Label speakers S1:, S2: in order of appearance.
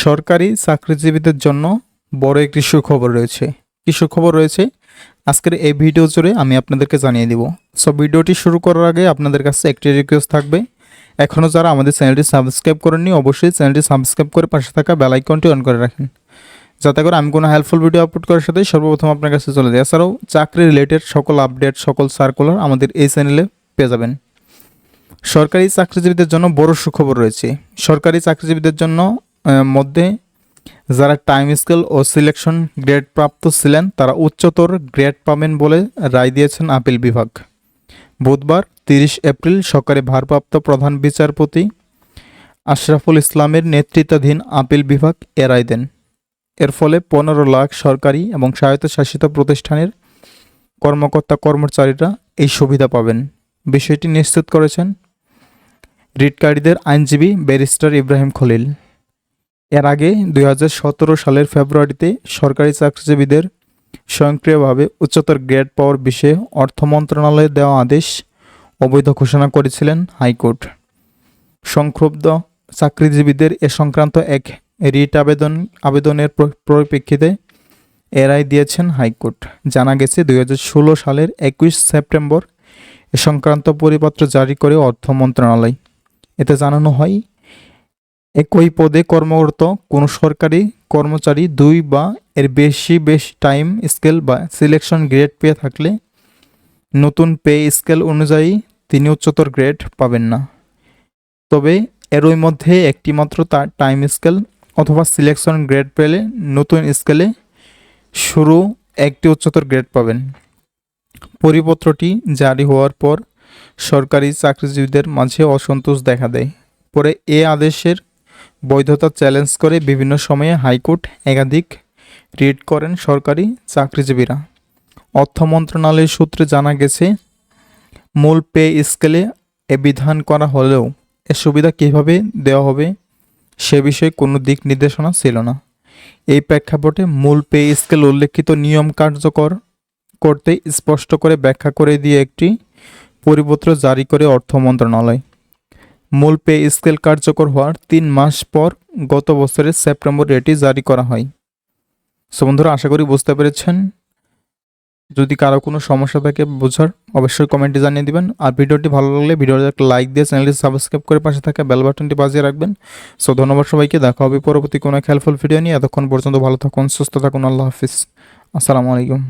S1: সরকারি চাকরিজীবীদের জন্য বড় একটি সুখবর রয়েছে। কি সুখবর রয়েছে আজকের এই ভিডিও জুড়ে আমি আপনাদেরকে জানিয়ে দিব। সো ভিডিওটি শুরু করার আগে আপনাদের কাছে একটি রিকোয়েস্ট থাকবে, এখনও যারা আমাদের চ্যানেলটি সাবস্ক্রাইব করেননি অবশ্যই চ্যানেলটি সাবস্ক্রাইব করে পাশে থাকা বেল আইকনটি অন করে রাখেন, যাতে করে আমি কোনো হেল্পফুল ভিডিও আপলোড করার সাথেই সর্বপ্রথম আপনার কাছে চলে যায়। এছাড়াও চাকরি রিলেটেড সকল আপডেট, সকল সার্কুলার আমাদের এই চ্যানেলে পেয়ে যাবেন। সরকারি চাকরিজীবীদের জন্য বড় সুখবর রয়েছে। সরকারি চাকরিজীবীদের জন্য মধ্যে যারা টাইম স্কেল ও সিলেকশন গ্রেড প্রাপ্ত ছিলেন তারা উচ্চতর গ্রেড পাবেন বলে রায় দিয়েছেন আপিল বিভাগ। বুধবার 30 এপ্রিল সরকারি ভারপ্রাপ্ত প্রধান বিচারপতি আশরাফুল ইসলামের নেতৃত্বাধীন আপিল বিভাগ এ রায় দেন। এর ফলে 15 লাখ সরকারি এবং স্বায়ত্তশাসিত প্রতিষ্ঠানের কর্মকর্তা কর্মচারীরা এই সুবিধা পাবেন। বিষয়টি নিশ্চিত করেছেন রিটকারীদের আইনজীবী ব্যারিস্টার ইব্রাহিম খলিল। এর আগে 2017 সালের ফেব্রুয়ারিতে সরকারি চাকরিজীবীদের স্বয়ংক্রিয়ভাবে উচ্চতর গ্রেড পাওয়ার বিষয়ে অর্থ মন্ত্রণালয়ের দেওয়া আদেশ অবৈধ ঘোষণা করেছিলেন হাইকোর্ট। সংক্ষুব্ধ চাকরিজীবীদের এ সংক্রান্ত এক রিট আবেদনের পরিপ্রেক্ষিতে এ রায় দিয়েছেন হাইকোর্ট। জানা গেছে 2016 সালের 21 সেপ্টেম্বর এ সংক্রান্ত পরিপত্র জারি করে অর্থ মন্ত্রণালয়। এতে জানানো হয়, একই পদে কর্মরত কোনো সরকারি কর্মচারী 2 বা এর বেশি টাইম স্কেল বা সিলেকশন গ্রেড পেয়ে থাকলে নতুন পে স্কেল অনুযায়ী তিনি উচ্চতর গ্রেড পাবেন না। তবে এরই মধ্যে একটি মাত্র তার টাইম স্কেল অথবা সিলেকশন গ্রেড পেলে নতুন স্কেলে শুরু একটি উচ্চতর গ্রেড পাবেন। পরিপত্রটি জারি হওয়ার পর সরকারি চাকরিজীবীদের মাঝে অসন্তোষ দেখা দেয়। পরে এ আদেশের বৈধতা চ্যালেঞ্জ করে বিভিন্ন সময়ে হাইকোর্ট একাধিক রিট করেন সরকারি চাকরিজীবীরা। অর্থ মন্ত্রণালয়ের সূত্রে জানা গেছে, মূল পে স্কেলে এ বিধান করা হলেও এ সুবিধা কীভাবে দেওয়া হবে সে বিষয়ে কোনো দিক নির্দেশনা ছিল না। এই প্রেক্ষাপটে মূল পে স্কেল উল্লেখিত নিয়ম কার্যকর করতে স্পষ্ট করে ব্যাখ্যা করে দিয়ে একটি পরিপত্র জারি করে অর্থ মন্ত্রণালয়। মূল পে স্কেল কার্যকর হওয়ার 3 মাস পর গত বছরের সেপ্টেম্বর এটি জারি করা হয়। সো বন্ধুরা, আশা করি বুঝতে পেরেছেন। যদি কারো কোনো সমস্যা থাকে বোঝার, অবশ্যই কমেন্টে জানিয়ে দিবেন। আর ভিডিওটি ভালো লাগলে ভিডিওতে একটা লাইক দিয়ে চ্যানেলটি সাবস্ক্রাইব করে পাশে থাকা বেল বাটনটি বাজিয়ে রাখবেন। সো ধন্যবাদ সবাইকে, দেখা হবে পরবর্তী কোনো হেল্পফুল ভিডিও নিয়ে। এতক্ষণ পর্যন্ত ভালো থাকুন, সুস্থ থাকুন। আল্লাহ হাফিজ, আসসালামু আলাইকুম।